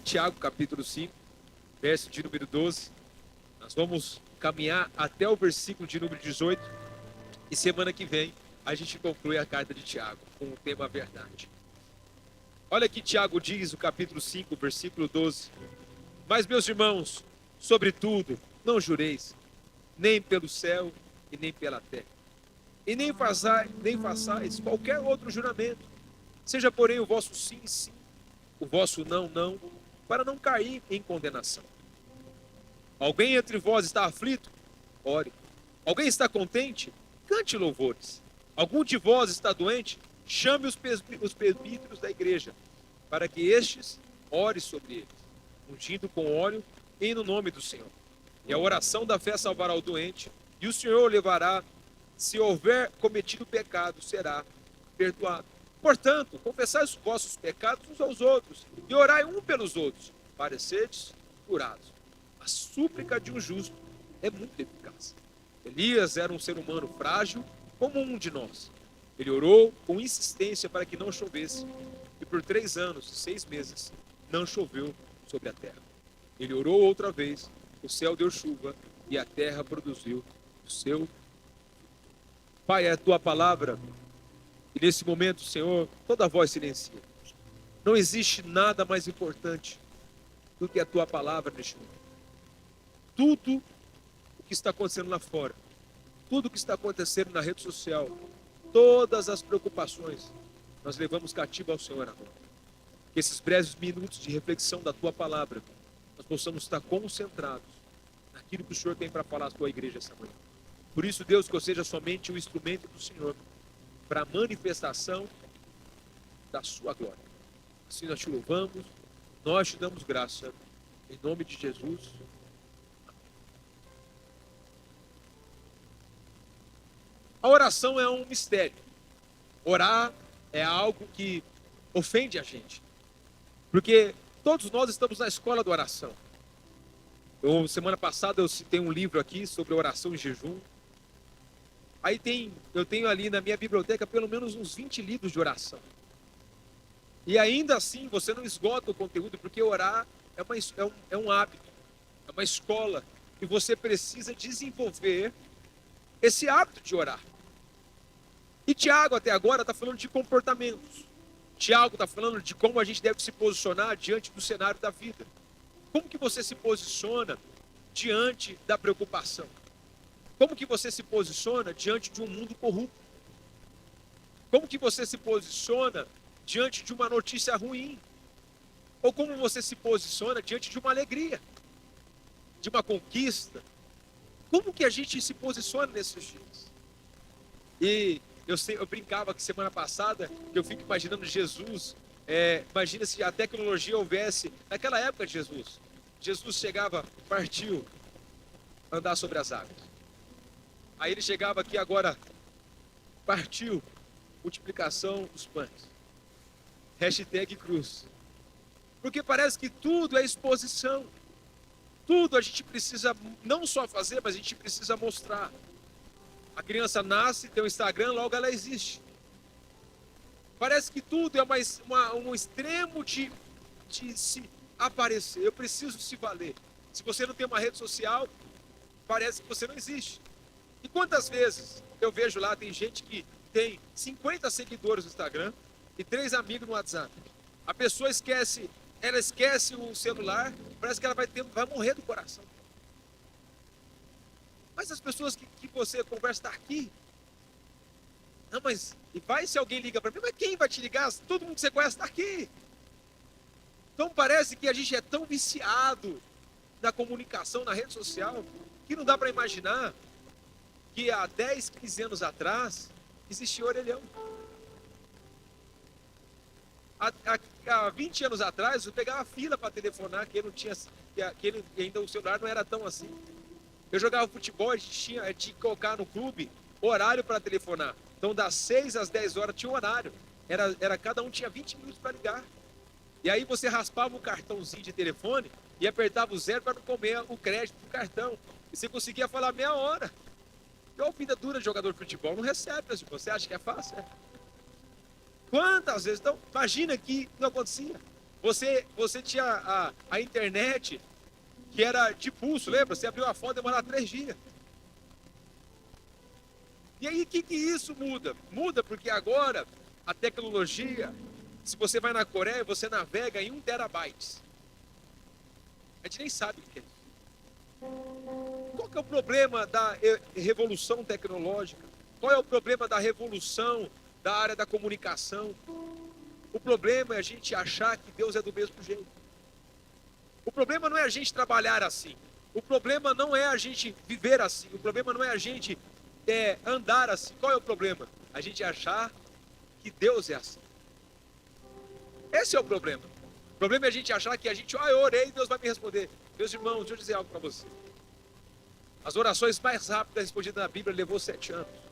Tiago capítulo 5, verso de número 12. Nós vamos caminhar até o versículo de número 18 e semana que vem a gente conclui a carta de Tiago com o tema verdade. Olha que Tiago diz, o capítulo 5, versículo 12. Mas, meus irmãos, sobretudo, não jureis, nem pelo céu e nem pela terra, e nem façais qualquer outro juramento. Seja, porém, o vosso sim, sim, o vosso não, não, para não cair em condenação. Alguém entre vós está aflito? Ore. Alguém está contente? Cante louvores. Algum de vós está doente? Chame os presbíteros da igreja, para que estes ore sobre eles, ungindo com óleo e no nome do Senhor. E a oração da fé salvará o doente, e o Senhor o levará. Se houver cometido pecado, será perdoado. Portanto, confessai os vossos pecados uns aos outros, e orai um pelos outros, para serdes curados. A súplica de um justo é muito eficaz. Elias era um ser humano frágil, como um de nós. Ele orou com insistência para que não chovesse, e por 3 anos e 6 meses não choveu sobre a terra. Ele orou outra vez, o céu deu chuva, e a terra produziu o seu. Pai, é a tua palavra, e nesse momento, Senhor, toda voz silencia. Não existe nada mais importante do que a tua palavra neste momento. Tudo o que está acontecendo lá fora, tudo o que está acontecendo na rede social, todas as preocupações, nós levamos cativo ao Senhor agora. Que esses breves minutos de reflexão da tua palavra, nós possamos estar concentrados naquilo que o Senhor tem para falar à tua igreja essa manhã. Por isso, Deus, que eu seja somente o instrumento do Senhor para a manifestação da sua glória. Assim nós te louvamos, nós te damos graça, em nome de Jesus. A oração é um mistério. Orar é algo que ofende a gente, porque todos nós estamos na escola da oração. Semana passada eu citei um livro aqui sobre oração e jejum. Aí eu tenho ali na minha biblioteca pelo menos uns 20 livros de oração. E ainda assim você não esgota o conteúdo, porque orar é um hábito, é uma escola, e você precisa desenvolver esse hábito de orar. E Tiago até agora está falando de comportamentos. Tiago está falando de como a gente deve se posicionar diante do cenário da vida. Como que você se posiciona diante da preocupação? Como que você se posiciona diante de um mundo corrupto? Como que você se posiciona diante de uma notícia ruim? Ou como você se posiciona diante de uma alegria, de uma conquista? Como que a gente se posiciona nesses dias? E eu brincava que semana passada, que eu fico imaginando Jesus, imagina se a tecnologia houvesse, naquela época de Jesus. Jesus chegava, partiu, andar sobre as águas. Aí ele chegava aqui agora, partiu, multiplicação dos pães. Hashtag cruz. Porque parece que tudo é exposição. Tudo a gente precisa não só fazer, mas a gente precisa mostrar. A criança nasce, tem um Instagram, logo ela existe. Parece que tudo é um extremo de se aparecer. Eu preciso se valer. Se você não tem uma rede social, parece que você não existe. E quantas vezes eu vejo lá, tem gente que tem 50 seguidores no Instagram e 3 amigos no WhatsApp. A pessoa esquece o celular, parece que ela vai morrer do coração. Mas as pessoas que você conversa estão aqui. Não, mas e vai se alguém liga para mim? Mas quem vai te ligar? Todo mundo que você conhece está aqui. Então parece que a gente é tão viciado na comunicação, na rede social, que não dá para imaginar que há 10, 15 anos atrás existia orelhão. Há 20 anos atrás eu pegava fila para telefonar, ainda o celular não era tão assim. Eu jogava futebol, a gente tinha que colocar no clube horário para telefonar. Então das 6 às 10 horas tinha um horário. Cada um tinha 20 minutos para ligar. E aí você raspava o cartãozinho de telefone e apertava o 0 para não comer o crédito do cartão. E você conseguia falar meia hora. E a vida dura de jogador de futebol não recebe, você acha que é fácil? Quantas vezes? Então, imagina que não acontecia. Você tinha a internet que era de pulso, lembra? Você abriu a foto e demorava 3 dias. E aí, o que isso muda? Muda porque agora a tecnologia, se você vai na Coreia, você navega em 1 terabyte. A gente nem sabe o que é isso. Qual que é o problema da revolução tecnológica? Qual é o problema da revolução da área da comunicação? O problema é a gente achar que Deus é do mesmo jeito. O problema não é a gente trabalhar assim. O problema não é a gente viver assim. O problema não é a gente andar assim. Qual é o problema? A gente achar que Deus é assim. Esse é o problema. O problema é a gente achar que a gente, eu orei e Deus vai me responder. Meus irmãos, deixa eu dizer algo para você. As orações mais rápidas respondidas na Bíblia levou 7 anos.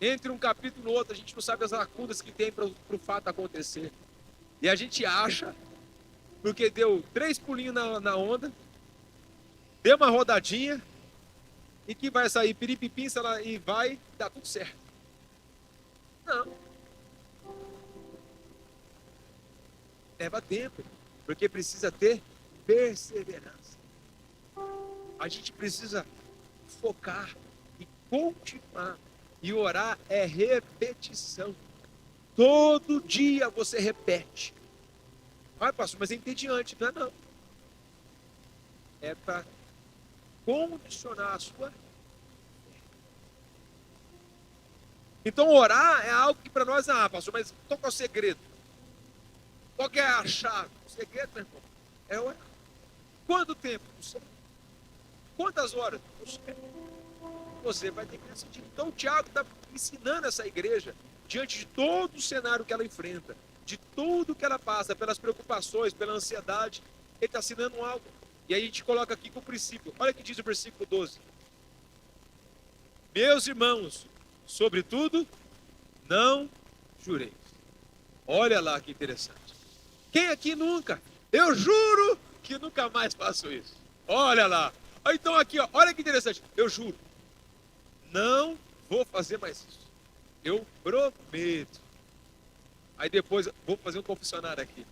Entre um capítulo e outro, a gente não sabe as lacunas que tem para o fato acontecer. E a gente acha, porque deu 3 pulinhos na onda, deu uma rodadinha, e que vai sair piripipim e vai dar tudo certo. Não. Leva tempo, porque precisa ter perseverança. A gente precisa focar e continuar. E orar é repetição. Todo dia você repete. Ai, pastor, mas é entediante. Não é não. É para condicionar a sua. Então orar é algo que para nós, pastor, mas qual que é o segredo? Qual que é a chave? O segredo, meu irmão, é orar. Quanto tempo? Não sei. Quantas horas? Não sei. Você vai ter que decidir. Então o Tiago está ensinando essa igreja, diante de todo o cenário que ela enfrenta, de tudo que ela passa, pelas preocupações, pela ansiedade, ele está ensinando algo. E aí a gente coloca aqui com o princípio. Olha o que diz o versículo 12. Meus irmãos, sobretudo, não jureis. Olha lá que interessante. Quem aqui nunca? Eu juro que nunca mais faço isso. Olha lá. Então aqui, ó, olha que interessante. Eu juro. Não vou fazer mais isso. Eu prometo. Aí depois, vou fazer um confessionário aqui.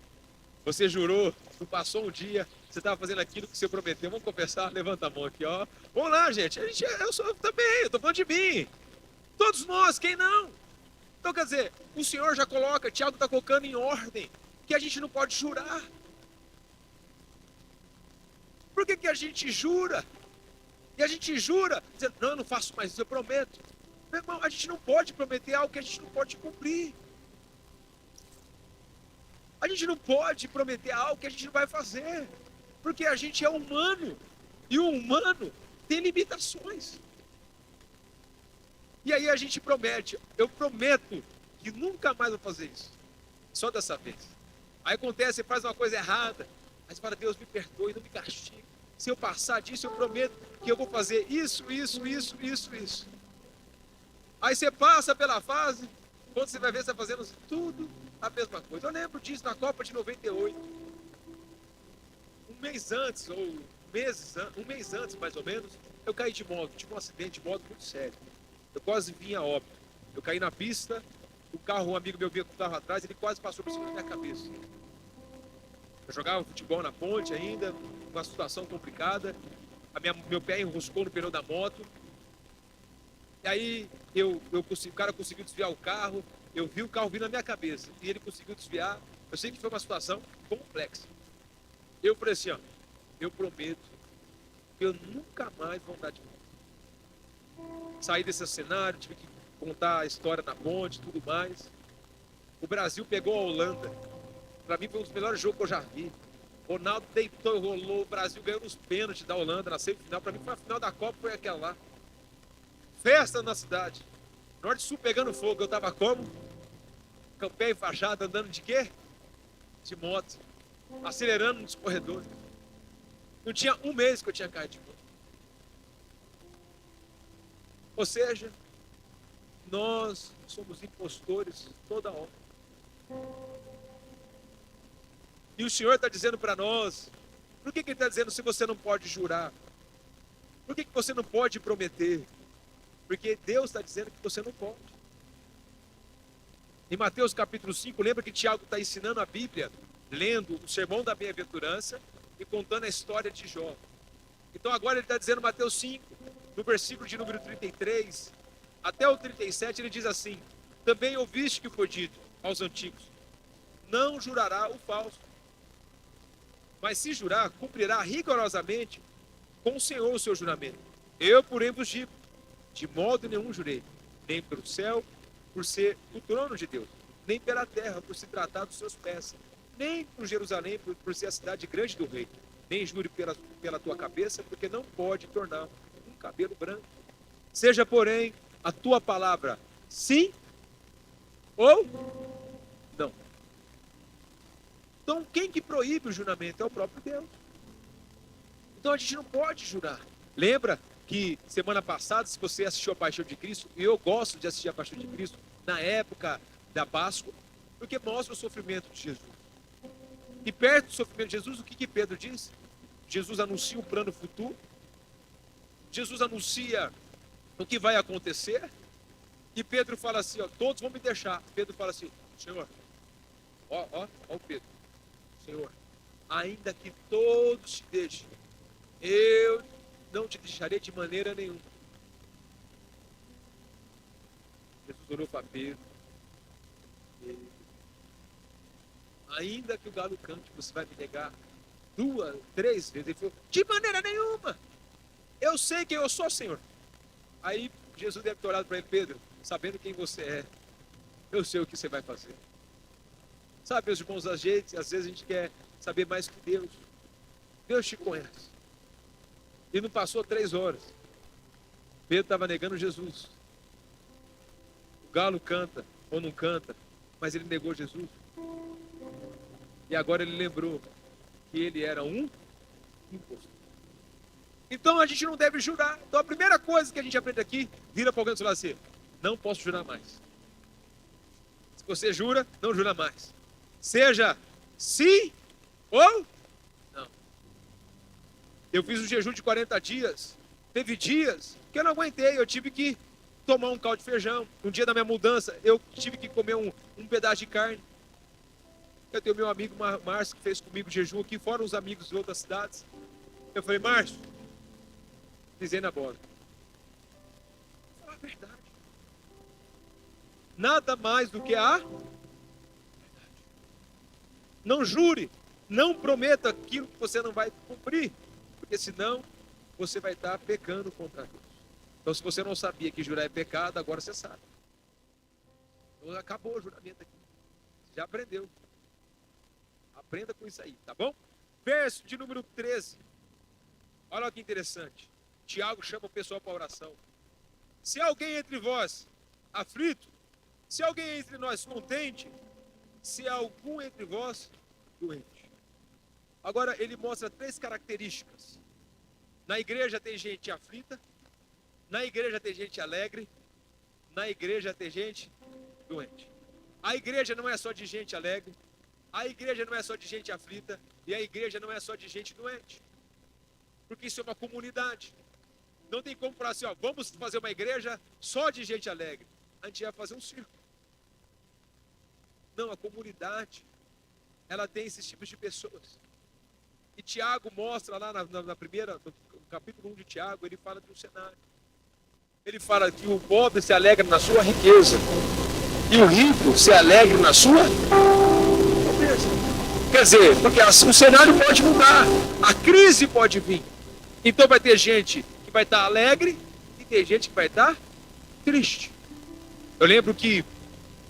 Você jurou, não passou um dia, você estava fazendo aquilo que você prometeu. Vamos confessar? Levanta a mão aqui, ó. Vamos lá, gente. Eu sou também, eu estou falando de mim. Todos nós, quem não? Então, quer dizer, o Senhor já coloca, Tiago está colocando em ordem, que a gente não pode jurar. Por que a gente jura? E a gente jura, dizendo, não, eu não faço mais isso, eu prometo. Meu irmão, a gente não pode prometer algo que a gente não pode cumprir. A gente não pode prometer algo que a gente não vai fazer. Porque a gente é humano. E o humano tem limitações. E aí a gente promete, eu prometo que nunca mais vou fazer isso. Só dessa vez. Aí acontece, você faz uma coisa errada. Aí você fala, Deus me perdoe, não me castigue. Se eu passar disso, eu prometo que eu vou fazer isso. Aí você passa pela fase, quando você vai ver, você está fazendo tudo a mesma coisa. Eu lembro disso na Copa de 98. Um mês antes, ou um mês antes mais ou menos, eu caí de moto, tive um acidente de moto muito sério. Eu quase vim a óbito. Eu caí na pista, o carro, um amigo meu vinha com o carro atrás, ele quase passou por cima da minha cabeça. Eu jogava futebol na ponte ainda, uma situação complicada. Meu pé enroscou no pneu da moto. E aí o cara conseguiu desviar o carro. Eu vi o carro vindo na minha cabeça e ele conseguiu desviar. Eu sei que foi uma situação complexa. Eu falei assim, ó, eu prometo que eu nunca mais vou andar de moto. Saí desse cenário, tive que contar a história na ponte, tudo mais. O Brasil pegou a Holanda. Para mim foi um dos melhores jogos que eu já vi. Ronaldo deitou e rolou, o Brasil ganhou nos pênaltis da Holanda na semifinal. Para mim foi a final da Copa, foi aquela lá. Festa na cidade. Norte e Sul pegando fogo. Eu tava como? Com o pé enfaixado, andando de quê? De moto. Acelerando nos corredores. Não tinha um mês que eu tinha caído de moto. Ou seja, nós somos impostores toda hora. E o Senhor está dizendo para nós, por que Ele está dizendo se você não pode jurar? Por que você não pode prometer? Porque Deus está dizendo que você não pode. Em Mateus capítulo 5, lembra que Tiago está ensinando a Bíblia, lendo o sermão da bem-aventurança e contando a história de Jó. Então agora ele está dizendo, Mateus 5, no versículo de número 33 até o 37, ele diz assim: também ouviste que foi dito aos antigos, não jurará o falso, mas se jurar, cumprirá rigorosamente com o Senhor o seu juramento. Eu, porém, vos digo, de modo nenhum jurei, nem pelo céu, por ser o trono de Deus, nem pela terra, por se tratar dos seus pés, nem por Jerusalém, por ser a cidade grande do rei, nem jure pela tua cabeça, porque não pode tornar um cabelo branco. Seja, porém, a tua palavra sim ou não. Então, quem que proíbe o juramento é o próprio Deus. Então, a gente não pode jurar. Lembra que semana passada, se você assistiu a Paixão de Cristo, e eu gosto de assistir a Paixão de Cristo na época da Páscoa, porque mostra o sofrimento de Jesus. E perto do sofrimento de Jesus, o que Pedro diz? Jesus anuncia um plano futuro. Jesus anuncia o que vai acontecer. E Pedro fala assim, ó, todos vão me deixar. Pedro fala assim, Senhor, ó o Pedro, Senhor, ainda que todos te deixem, eu não te deixarei de maneira nenhuma. Jesus olhou para Pedro. Ainda que o galo cante, você vai me negar 2, 3 vezes. Ele falou, de maneira nenhuma. Eu sei quem eu sou, Senhor. Aí Jesus deve ter olhado para ele, Pedro, sabendo quem você é, eu sei o que você vai fazer. Sabe, meus irmãos, às vezes a gente quer saber mais que Deus. Deus te conhece. E não passou 3 horas. Pedro estava negando Jesus. O galo canta ou não canta, mas ele negou Jesus. E agora ele lembrou que ele era um impostor. Então a gente não deve jurar. Então a primeira coisa que a gente aprende aqui, vira para alguém e fala assim, não posso jurar mais. Se você jura, não jura mais. Seja sim ou não. Eu fiz um jejum de 40 dias. Teve dias que eu não aguentei, eu tive que tomar um caldo de feijão. Um dia da minha mudança, eu tive que comer um pedaço de carne. Eu tenho meu amigo Márcio, que fez comigo jejum aqui, fora os amigos de outras cidades. Eu falei, Márcio, pisei na bola. Fala a verdade. Nada mais do que a verdade. Não jure, não prometa aquilo que você não vai cumprir, porque senão você vai estar pecando contra Deus. Então, se você não sabia que jurar é pecado, agora você sabe. Então, acabou o juramento aqui. Você já aprendeu. Aprenda com isso aí, tá bom? Verso de número 13. Olha que interessante. Tiago chama o pessoal para oração. Se alguém entre vós aflito, se alguém entre nós contente, se algum entre vós doente. Agora ele mostra 3 características. Na igreja tem gente aflita, na igreja tem gente alegre, na igreja tem gente doente. A igreja não é só de gente alegre, a igreja não é só de gente aflita, e a igreja não é só de gente doente. Porque isso é uma comunidade. Não tem como falar assim, ó, vamos fazer uma igreja só de gente alegre. A gente vai fazer um circo. Não, a comunidade, ela tem esses tipos de pessoas. E Tiago mostra lá no capítulo 1 de Tiago, ele fala de um cenário. Ele fala que o pobre se alegra na sua riqueza e o rico se alegra na sua pobreza. Quer dizer, porque o cenário pode mudar, a crise pode vir. Então vai ter gente que vai estar alegre e tem gente que vai estar triste. Eu lembro que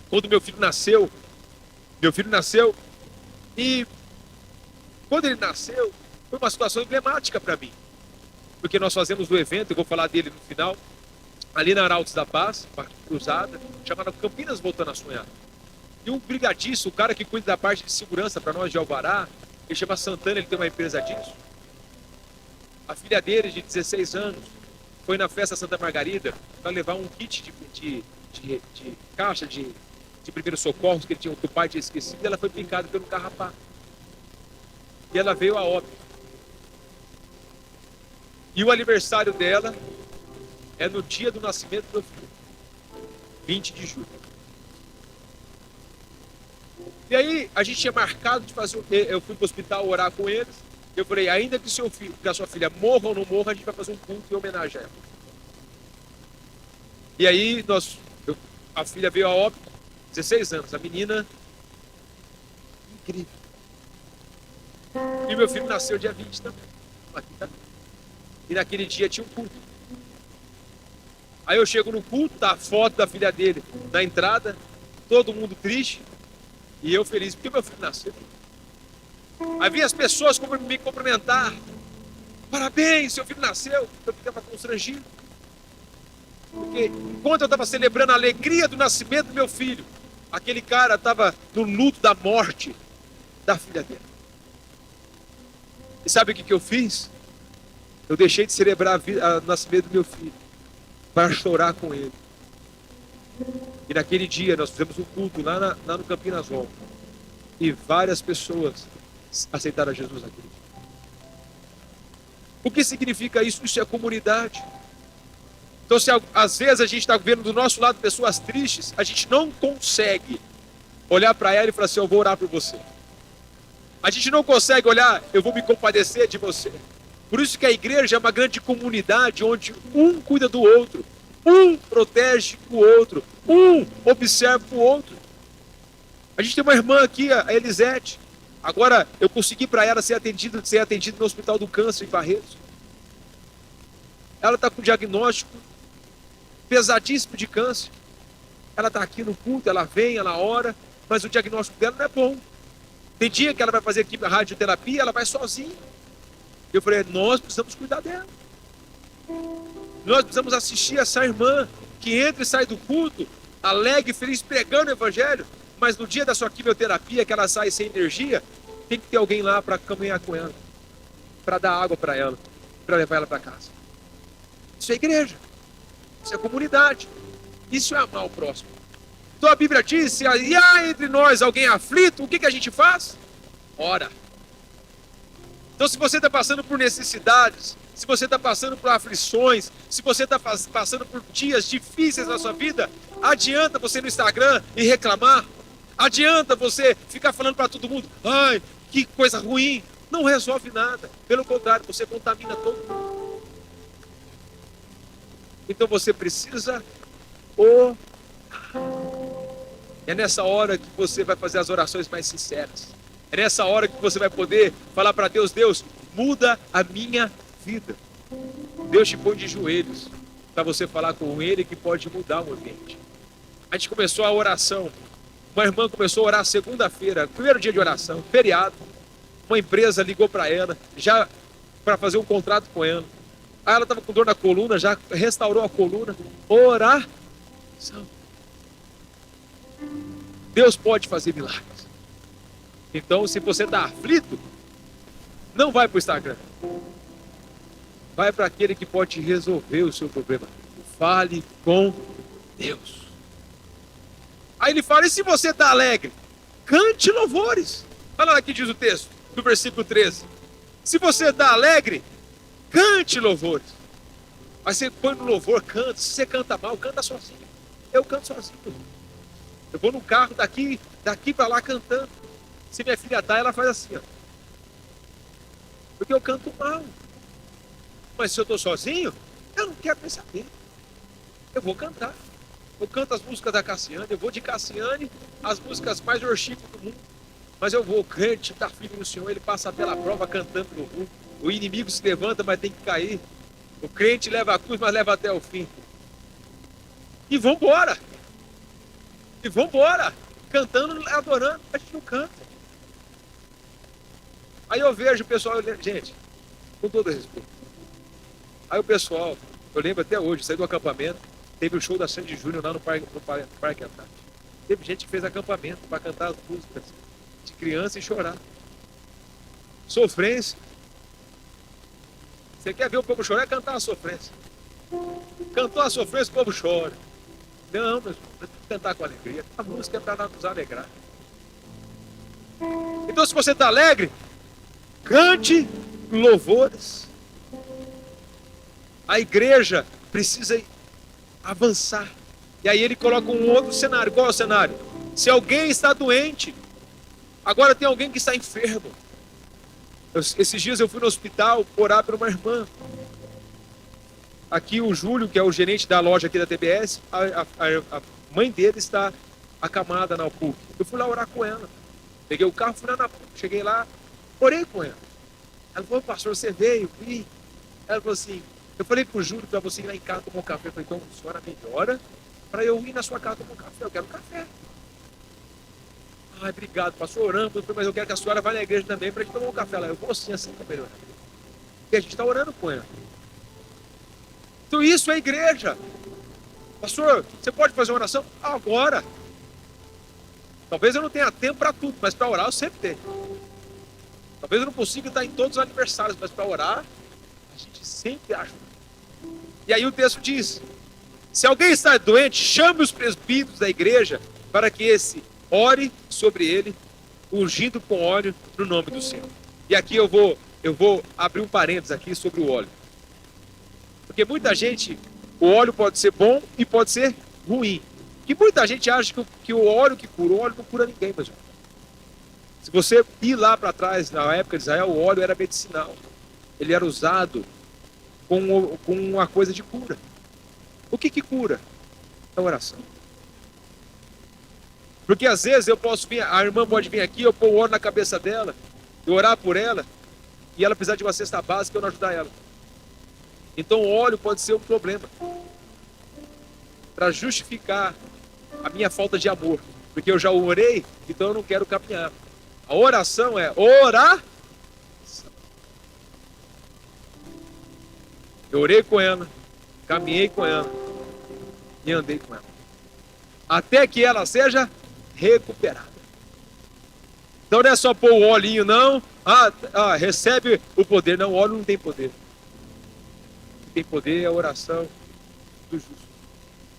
quando meu filho nasceu e quando ele nasceu, foi uma situação emblemática para mim. Porque nós fazemos o evento, eu vou falar dele no final, ali na Arautos da Paz, uma cruzada, chamada Campinas Voltando a Sonhar. E um brigadiço, o cara que cuida da parte de segurança para nós de Alvará, ele chama Santana, ele tem uma empresa disso. A filha dele, de 16 anos, foi na festa Santa Margarida para levar um kit de caixa de primeiros socorros que o pai tinha esquecido, e ela foi picada pelo carrapato. E ela veio a óbito. E o aniversário dela é no dia do nascimento do meu filho, 20 de julho. E aí, a gente tinha marcado de fazer. Eu fui para o hospital orar com eles. Eu falei, ainda que seu filho, que a sua filha morra ou não morra, a gente vai fazer um culto em homenagem a ela. E aí, a filha veio a óbito, 16 anos. A menina, incrível. E meu filho nasceu dia 20 também. Aqui tá. E naquele dia tinha um culto. Aí eu chego no culto, tá a foto da filha dele na entrada, todo mundo triste, e eu feliz, porque meu filho nasceu. Aí vinha as pessoas me cumprimentar. Parabéns, seu filho nasceu. Eu ficava constrangido. Porque enquanto eu estava celebrando a alegria do nascimento do meu filho, aquele cara estava no luto da morte da filha dele. E sabe o que eu fiz? Eu deixei de celebrar o nascimento do meu filho para chorar com ele. E naquele dia nós fizemos um culto lá no Campinas Hall. E várias pessoas aceitaram Jesus naquele dia. O que significa isso? Isso é comunidade. Então, se às vezes a gente está vendo do nosso lado pessoas tristes, a gente não consegue olhar para ela e falar assim, eu vou orar por você. A gente não consegue olhar, eu vou me compadecer de você. Por isso que a igreja é uma grande comunidade onde um cuida do outro, um protege o outro, um observa o outro. A gente tem uma irmã aqui, a Elisete. Agora eu consegui para ela ser atendida no Hospital do Câncer em Barretos. Ela está com diagnóstico pesadíssimo de câncer. Ela está aqui no culto, ela vem, ela ora, mas o diagnóstico dela não é bom. Tem dia que ela vai fazer aqui radioterapia, ela vai sozinha. Eu falei, nós precisamos cuidar dela. Nós precisamos assistir essa irmã que entra e sai do culto, alegre, feliz, pregando o evangelho, mas no dia da sua quimioterapia, que ela sai sem energia, tem que ter alguém lá para caminhar com ela, para dar água para ela, para levar ela para casa. Isso é igreja, isso é comunidade, isso é amar o próximo. Então a Bíblia diz, se há entre nós alguém aflito, o que a gente faz? Ora. Então se você está passando por necessidades, se você está passando por aflições, se você está passando por dias difíceis na sua vida, adianta você no Instagram e reclamar? Adianta você ficar falando para todo mundo, ai, que coisa ruim? Não resolve nada, pelo contrário, você contamina todo mundo. Então você precisa orar. É nessa hora que você vai fazer as orações mais sinceras. É nessa hora que você vai poder falar para Deus, Deus, muda a minha vida. Deus te põe de joelhos para você falar com Ele que pode mudar o ambiente. A gente começou a oração. Uma irmã começou a orar segunda-feira, primeiro dia de oração, feriado. Uma empresa ligou para ela, já para fazer um contrato com ela. Aí ela estava com dor na coluna, já restaurou a coluna. Oração. Deus pode fazer milagres. Então, se você está aflito, não vai para o Instagram. Vai para aquele que pode resolver o seu problema. Fale com Deus. Aí ele fala, e se você está alegre? Cante louvores. Olha lá que diz o texto, do versículo 13. Se você está alegre, cante louvores. Aí você põe no louvor, canta. Se você canta mal, canta sozinho. Eu canto sozinho. Eu vou no carro daqui para lá cantando. Se minha filha dá, ela faz assim, ó. Porque eu canto mal. Mas se eu estou sozinho, eu não quero nem saber. Eu vou cantar. Eu canto as músicas da Cassiane, eu vou de Cassiane, as músicas mais worship do mundo. Mas eu vou, crente, está firme no Senhor, ele passa pela prova cantando no mundo. O inimigo se levanta, mas tem que cair. O crente leva a cruz, mas leva até o fim. E vambora. E vambora. Cantando, adorando, a gente não canta. Aí eu vejo o pessoal, gente, com todo respeito. Aí o pessoal, eu lembro até hoje, saí do acampamento, teve o show da Sandy Júnior lá no Parque Antártico. Teve gente que fez acampamento para cantar as músicas de criança e chorar. Sofrência. Você quer ver o povo chorar? É cantar a sofrência. Cantou a sofrência, o povo chora. Não, mas cantar com alegria. A música é para nos alegrar. Então, se você está alegre, cante louvores. A igreja precisa avançar. E aí ele coloca um outro cenário. Qual é o cenário? Se alguém está doente, Agora tem alguém que está enfermo. Esses dias eu fui no hospital orar por uma irmã. Aqui o Júlio, que é o gerente da loja aqui da TBS, a mãe dele está acamada na PUC. Eu fui lá orar com ela. Peguei o carro, fui lá na PUC. Cheguei lá, orei com ela. Ela falou, pastor, você veio? Vi. Ela falou assim, eu falei pro Júlio para você ir lá em casa tomar um café. Eu falei, então a senhora melhora para eu ir na sua casa tomar um café. Eu quero um café. Ai, obrigado, pastor, orando. Eu falei, mas eu quero que a senhora vá na igreja também para a gente tomar um café lá. Eu vou sim, assim para melhorar. Porque a gente está orando com ela. Então isso é igreja. Pastor, você pode fazer uma oração? Agora. Talvez eu não tenha tempo para tudo, mas para orar eu sempre tenho. Talvez eu não consiga estar em todos os aniversários, mas para orar, a gente sempre ajuda. E aí o texto diz, se alguém está doente, chame os presbíteros da igreja para que esse ore sobre ele, ungindo com óleo no nome do Senhor. E aqui eu vou abrir um parênteses aqui sobre o óleo. Porque muita gente, o óleo pode ser bom e pode ser ruim. Que muita gente acha que o óleo que cura, o óleo não cura ninguém, meu irmão. Se você ir lá para trás, na época de Israel, o óleo era medicinal. Ele era usado com uma coisa de cura. O que cura? A oração. Porque às vezes eu posso vir, a irmã pode vir aqui, eu pôr o óleo na cabeça dela, eu orar por ela, e ela precisar de uma cesta básica, eu não ajudar ela. Então o óleo pode ser um problema para justificar a minha falta de amor, porque eu já orei, então eu não quero caminhar. A oração é orar. Eu orei com ela, caminhei com ela e andei com ela, até que ela seja recuperada. Então não é só pôr o olhinho, não. Recebe o poder. Não, o óleo não tem poder. O que tem poder é a oração do justo.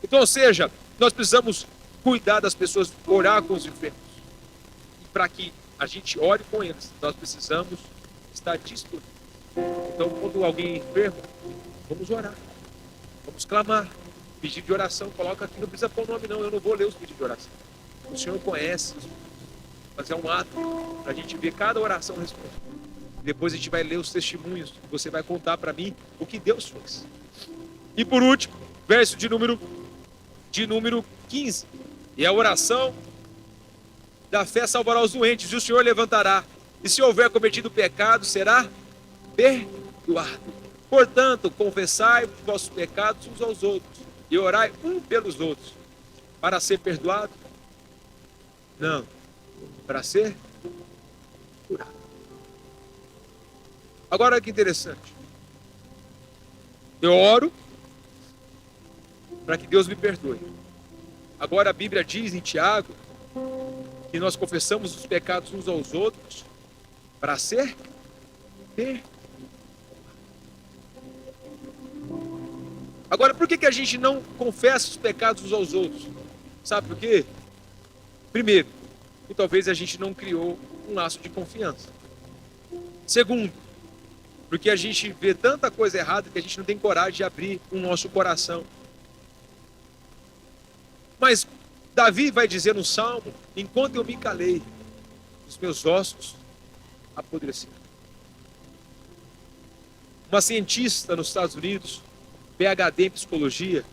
Então, ou seja, nós precisamos cuidar das pessoas, orar com os enfermos. E para que a gente ore com eles, nós precisamos estar disponíveis. Então, quando alguém é enfermo, vamos orar. Vamos clamar. Pedido de oração, coloca aqui, não precisa pôr o nome não, eu não vou ler os pedidos de oração. O Senhor conhece, mas é um ato para a gente ver cada oração respondida. Depois a gente vai ler os testemunhos, você vai contar para mim o que Deus fez. E por último, verso de número 15. E a oração da fé salvará os doentes, e o Senhor levantará. E se houver cometido pecado, será perdoado. Portanto, confessai os vossos pecados uns aos outros, e orai um pelos outros, para ser perdoado? Não, para ser curado. Agora olha que interessante. Eu oro para que Deus me perdoe. Agora a Bíblia diz em Tiago que nós confessamos os pecados uns aos outros para ser perdoado. Agora, por que a gente não confessa os pecados uns aos outros? Sabe por quê? Primeiro, que talvez a gente não criou um laço de confiança. Segundo, porque a gente vê tanta coisa errada que a gente não tem coragem de abrir o nosso coração. Mas Davi vai dizer no Salmo, enquanto eu me calei, os meus ossos apodreceram. Uma cientista nos Estados Unidos, PhD em psicologia,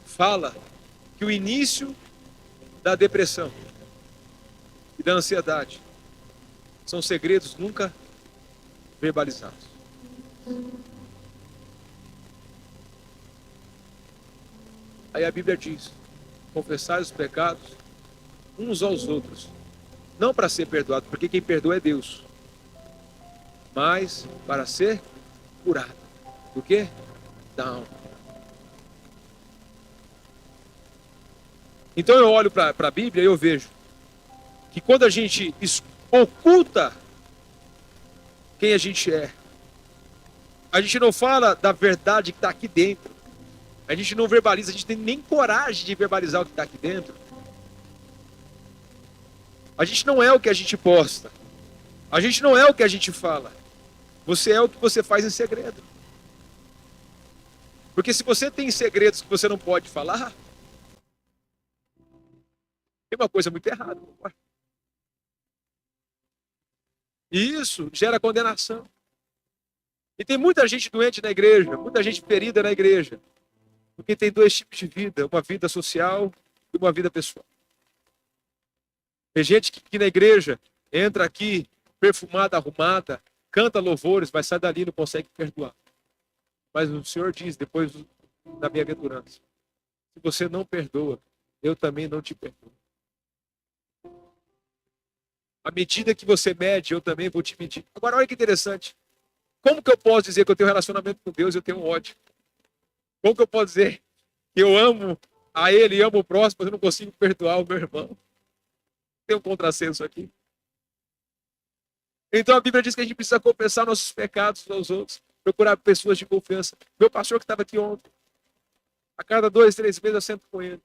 fala que o início da depressão e da ansiedade são segredos nunca verbalizados. Aí a Bíblia diz, confessar os pecados uns aos outros, não para ser perdoado, porque quem perdoa é Deus, mas para ser curado. Do quê? Da alma. Então eu olho para a Bíblia e eu vejo que quando a gente oculta quem a gente é, a gente não fala da verdade que está aqui dentro, a gente não verbaliza, a gente tem nem coragem de verbalizar o que está aqui dentro. A gente não é o que a gente posta, a gente não é o que a gente fala, você é o que você faz em segredo. Porque se você tem segredos que você não pode falar, tem uma coisa muito errada. E isso gera condenação. E tem muita gente doente na igreja, muita gente ferida na igreja, porque tem dois tipos de vida, uma vida social e uma vida pessoal. Tem gente que na igreja entra aqui perfumada, arrumada, canta louvores, mas sai dali e não consegue perdoar. Mas o Senhor diz, depois da bem-aventurança, se você não perdoa, eu também não te perdoo. À medida que você mede, eu também vou te medir. Agora, olha que interessante. Como que eu posso dizer que eu tenho um relacionamento com Deus e eu tenho um ódio? Como que eu posso dizer que eu amo a Ele e amo o próximo, mas eu não consigo perdoar o meu irmão? Tem um contrassenso aqui. Então a Bíblia diz que a gente precisa confessar nossos pecados uns aos outros, procurar pessoas de confiança. Meu pastor que estava aqui ontem, a cada 2, 3 meses eu sento com ele.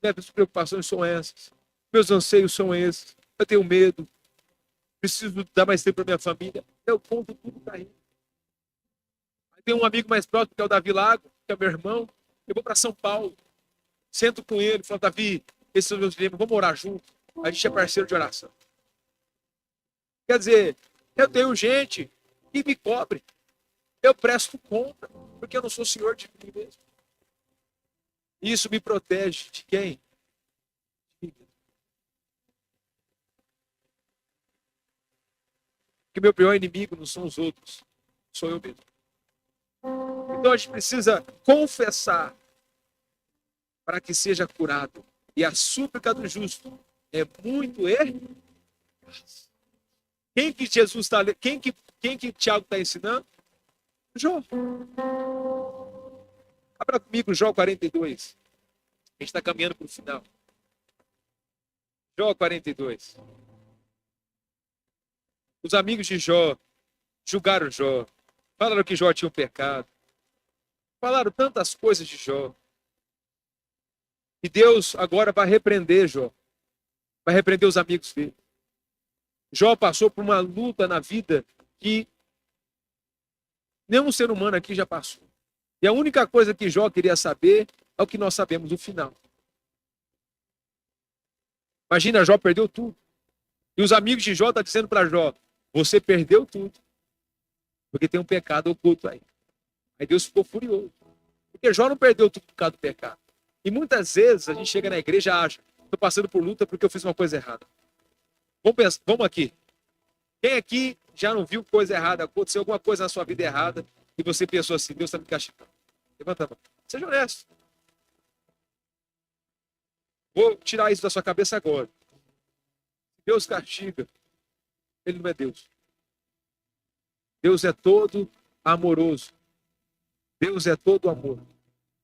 Minhas preocupações são essas. Meus anseios são esses. Eu tenho medo. Preciso dar mais tempo para minha família. Eu conto tudo para ele. Tem um amigo mais próximo, que é o Davi Lago, que é meu irmão. Eu vou para São Paulo. Sento com ele, falo, Davi, esses são os meus dilemas, vamos orar junto. A gente é parceiro de oração. Quer dizer, eu tenho gente que me cobre. Eu presto conta, porque eu não sou senhor de mim mesmo. Isso me protege de quem? Porque meu pior inimigo não são os outros, sou eu mesmo. Então a gente precisa confessar para que seja curado. E a súplica do justo é muito eficaz. Quem que Jesus está, quem que Tiago está ensinando? Jó. Abra comigo Jó 42. A gente está caminhando para o final. Jó 42. Os amigos de Jó julgaram Jó. Falaram que Jó tinha um pecado. Falaram tantas coisas de Jó. E Deus agora vai repreender Jó. Vai repreender os amigos dele. Jó passou por uma luta na vida que nenhum ser humano aqui já passou. E a única coisa que Jó queria saber é o que nós sabemos, o final. Imagina, Jó perdeu tudo. E os amigos de Jó estão dizendo para Jó, você perdeu tudo, porque tem um pecado oculto aí. Aí Deus ficou furioso. Porque Jó não perdeu tudo por causa do pecado. E muitas vezes a gente chega na igreja e acha, estou passando por luta porque eu fiz uma coisa errada. Vamos aqui. Quem aqui já não viu coisa errada, aconteceu alguma coisa na sua vida errada, e você pensou assim, Deus está me castigando? Levanta a mão. Seja honesto. Vou tirar isso da sua cabeça agora. Deus castiga. Ele não é Deus. Deus é todo amoroso. Deus é todo amor.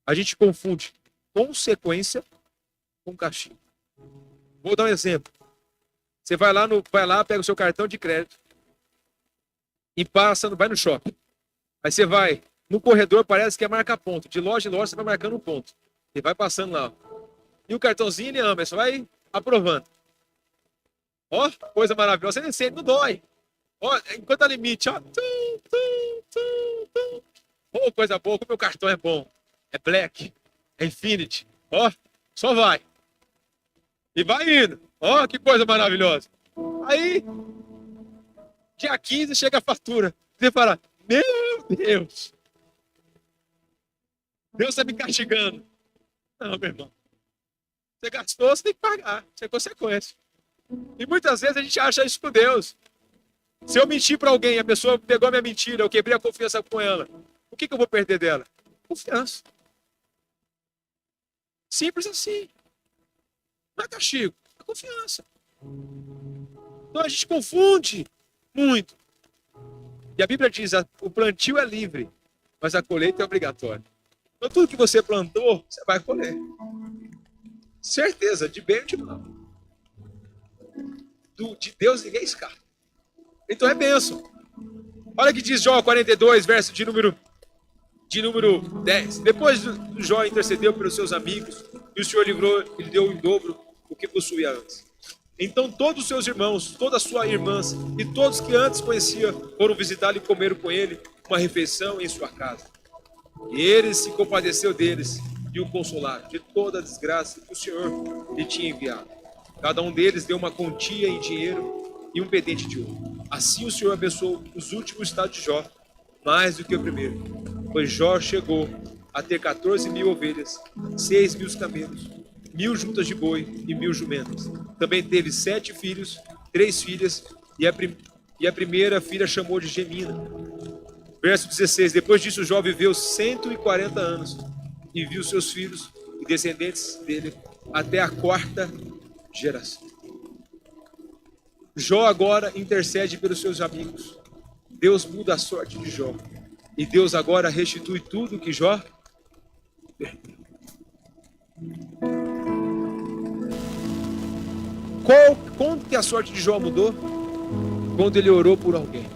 A gente confunde consequência com castigo. Vou dar um exemplo. Você vai lá, pega o seu cartão de crédito e vai no shopping. Aí você vai no corredor, parece que é marca ponto. De loja em loja você vai marcando um ponto. E vai passando lá. E o cartãozinho ele ama, você vai aprovando. Ó, coisa maravilhosa. Você nem sente, não dói. Ó, enquanto é limite, ó. Ô, coisa boa, como meu cartão é bom. É Black, é Infinity. Ó, só vai. E vai indo. Ó, que coisa maravilhosa. Aí, dia 15 chega a fatura. Você fala, meu Deus. Deus está me castigando. Não, meu irmão. Você gastou, você tem que pagar. Isso é consequência. E muitas vezes a gente acha isso com Deus. Se eu mentir para alguém, a pessoa pegou a minha mentira, eu quebrei a confiança com ela. O que eu vou perder dela? Confiança. Simples assim. Não é castigo, é confiança. Então a gente confunde muito. E a Bíblia diz, o plantio é livre, mas a colheita é obrigatória. Então tudo que você plantou, você vai colher. Certeza, de bem ou de mal. De Deus ninguém escapa. Então é bênção. Olha o que diz Jó 42, verso de número 10. Depois do Jó intercedeu pelos seus amigos, e o Senhor livrou, ele deu em dobro o que possuía antes. Então todos os seus irmãos, todas as suas irmãs e todos que antes conhecia foram visitá-lo e comeram com ele uma refeição em sua casa. E ele se compadeceu deles e o consolaram de toda a desgraça que o Senhor lhe tinha enviado. Cada um deles deu uma quantia em dinheiro e um pendente de ouro. Assim o Senhor abençoou os últimos estados de Jó, mais do que o primeiro. Pois Jó chegou a ter 14.000 ovelhas, 6.000 camelos, 1.000 juntas de boi e 1.000 jumentas. Também teve 7 filhos, 3 filhas, e a primeira filha chamou de Gemina. Verso 16. Depois disso, Jó viveu 140 anos e viu seus filhos e descendentes dele até a 4ª geração. Jó agora intercede pelos seus amigos. Deus muda a sorte de Jó. E Deus agora restitui tudo que Jó perdeu. Quando que a sorte de Jó mudou? Quando ele orou por alguém.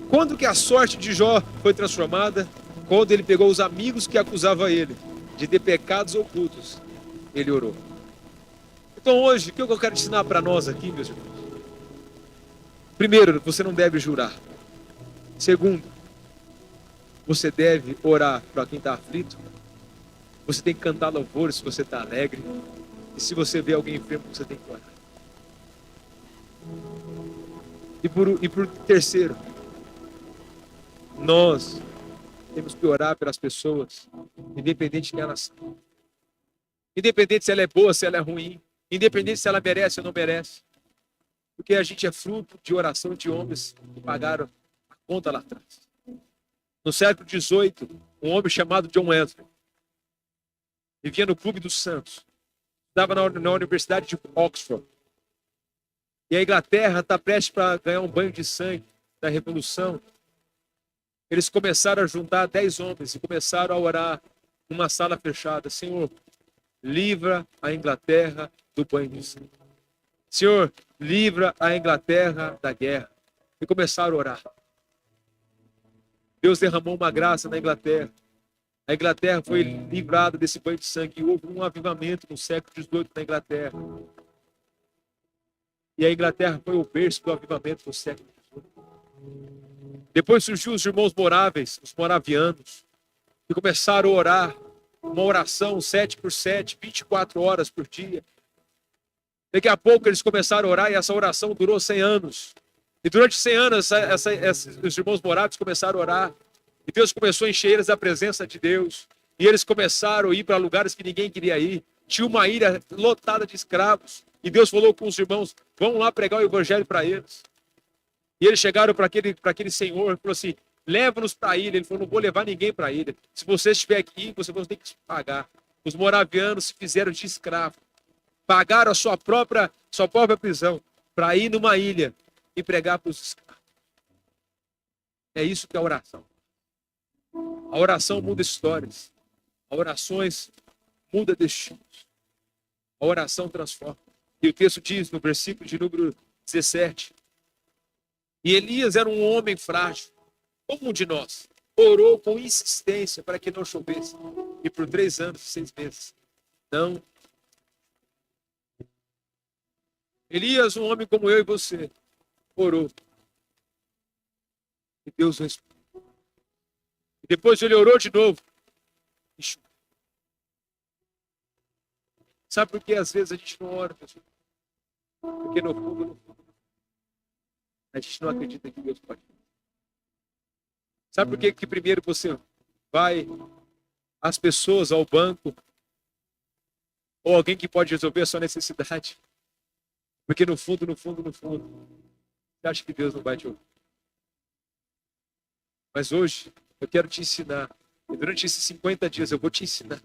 Quando que a sorte de Jó foi transformada? Quando ele pegou os amigos que acusavam ele de ter pecados ocultos. Ele orou. Então hoje, o que eu quero ensinar para nós aqui, meus irmãos? Primeiro, você não deve jurar. Segundo, você deve orar para quem está aflito. Você tem que cantar louvores se você está alegre. E se você vê alguém enfermo, você tem que orar. E por terceiro, nós temos que orar pelas pessoas, independente de quem elas são. Independente se ela é boa, se ela é ruim. Independente se ela merece ou não merece. Porque a gente é fruto de oração de homens que pagaram a conta lá atrás. No século XVIII, um homem chamado John Wesley vivia no Clube dos Santos. Estava na Universidade de Oxford. E a Inglaterra está prestes para ganhar um banho de sangue da Revolução. Eles começaram a juntar 10 homens e começaram a orar numa sala fechada. Senhor, livra a Inglaterra do banho de sangue. Senhor, livra a Inglaterra da guerra. E começaram a orar. Deus derramou uma graça na Inglaterra. A Inglaterra foi livrada desse banho de sangue. E houve um avivamento no século XVIII na Inglaterra. E a Inglaterra foi o berço do avivamento no século XVIII. Depois surgiu os irmãos moráveis, os moravianos, que começaram a orar, uma oração 7x7, 24 horas por dia. Daqui a pouco eles começaram a orar e essa oração durou 100 anos. E durante 100 anos os irmãos moráveis começaram a orar. E Deus começou a encher eles da presença de Deus. E eles começaram a ir para lugares que ninguém queria ir. Tinha uma ilha lotada de escravos. E Deus falou com os irmãos, vão lá pregar o evangelho para eles. E eles chegaram para aquele senhor e falou assim, leva-nos para a ilha. Ele falou, não vou levar ninguém para a ilha. Se você estiver aqui, você vai ter que pagar. Os moravianos se fizeram de escravo. Pagaram a sua própria prisão para ir numa ilha e pregar para os escravos. É isso que é a oração. A oração muda histórias. A orações muda destinos. A oração transforma. E o texto diz no versículo de número 17. E Elias era um homem frágil, como um de nós. Orou com insistência para que não chovesse. E por 3 anos e 6 meses. Não. Elias, um homem como eu e você, orou. E Deus respondeu. E depois ele orou de novo. E choveu. Sabe por que às vezes a gente não ora, pessoal? Porque no fundo, a gente não acredita que Deus pode. Sabe por que primeiro você vai às pessoas, ao banco, ou alguém que pode resolver a sua necessidade? Porque no fundo, você acha que Deus não vai te ouvir. Mas hoje, eu quero te ensinar, e durante esses 50 dias eu vou te ensinar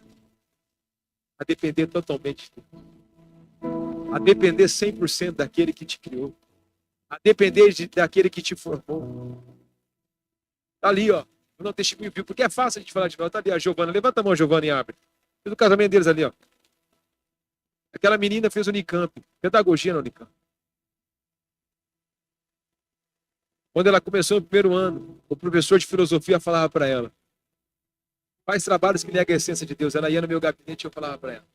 a depender totalmente de Deus. A depender 100% daquele que te criou. A depender daquele que te formou. Tá ali, ó. Eu não testemunho vivo, porque é fácil a gente falar de nós. Tá ali a Giovana. Levanta a mão, Giovana, e abre. Fez o casamento deles ali, ó. Aquela menina fez o Unicamp. Pedagogia no Unicamp. Quando ela começou no primeiro ano, o professor de filosofia falava para ela: faz trabalhos que negam a essência de Deus. Ela ia no meu gabinete e eu falava para ela: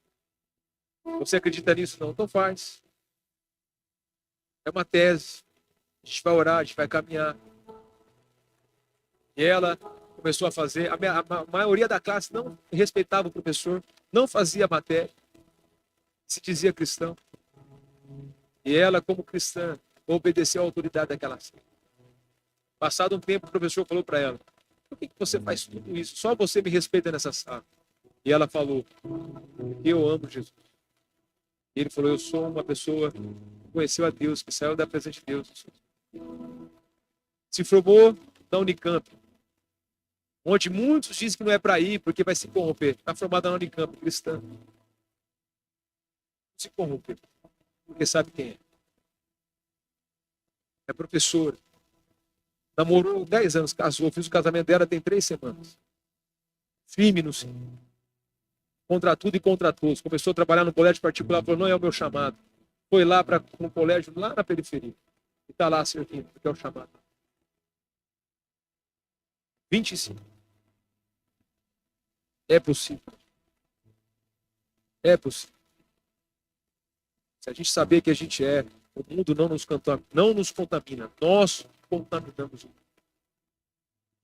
você acredita nisso? Não. Então faz. É uma tese. A gente vai orar, a gente vai caminhar. E ela começou a fazer. A maioria da classe não respeitava o professor, não fazia a matéria, se dizia cristão. E ela, como cristã, obedeceu à autoridade daquela sala. Passado um tempo, o professor falou para ela: por que você faz tudo isso? Só você me respeita nessa sala. E ela falou: porque eu amo Jesus. E ele falou: eu sou uma pessoa que conheceu a Deus, que saiu da presença de Deus. Se formou na Unicamp, onde muitos dizem que não é para ir, porque vai se corromper. Está formada na Unicamp, cristã. Se corromper, porque sabe quem é. É professora. Namorou 10 anos, casou. Fiz o casamento dela tem 3 semanas. Firme no sim. Contra tudo e contra todos. Começou a trabalhar no colégio particular, falou: não é o meu chamado. Foi lá para um colégio lá na periferia. E está lá servindo, porque é o chamado. 25. É possível. É possível. Se a gente saber que a gente é, o mundo não nos contamina. Nós contaminamos o mundo.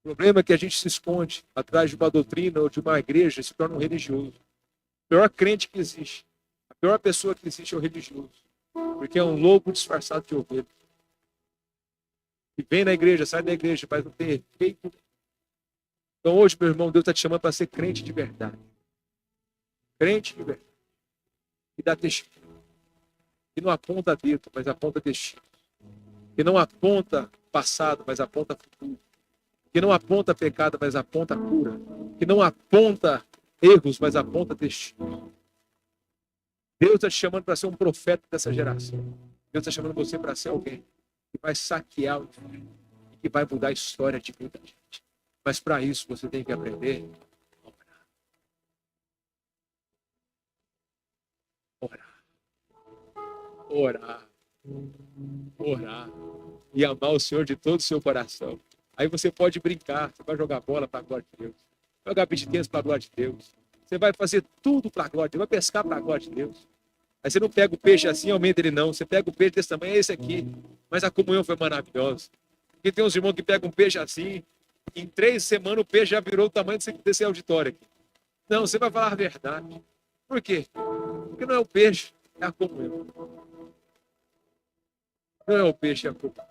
O problema é que a gente se esconde atrás de uma doutrina ou de uma igreja e se torna um religioso. O pior crente que existe, a pior pessoa que existe é o religioso. Porque é um lobo disfarçado de ovelha. E vem na igreja, sai da igreja, mas não tem efeito. Então hoje, meu irmão, Deus está te chamando para ser crente de verdade. Crente de verdade. E dá testemunho. Que não aponta dedo, mas aponta destino. Que não aponta passado, mas aponta futuro. Que não aponta pecado, mas aponta cura. Que não aponta erros, mas aponta destino. Deus está te chamando para ser um profeta dessa geração. Deus está chamando você para ser alguém que vai saquear o inferno e que vai mudar a história de muita gente. Mas para isso você tem que aprender a orar. Orar. Orar. E amar o Senhor de todo o seu coração. Aí você pode brincar, você vai jogar bola para a glória de Deus. Vai jogar beach tennis para a glória de Deus. Você vai fazer tudo para a glória de Deus. Vai pescar para a glória de Deus. Aí você não pega o peixe assim e aumenta ele não. Você pega o peixe desse tamanho, é esse aqui. Mas a comunhão foi maravilhosa. Porque tem uns irmãos que pegam um peixe assim, em 3 semanas o peixe já virou o tamanho desse auditório aqui. Não, você vai falar a verdade. Por quê? Porque não é o peixe, é a comunhão. Não é o peixe, é a comunhão.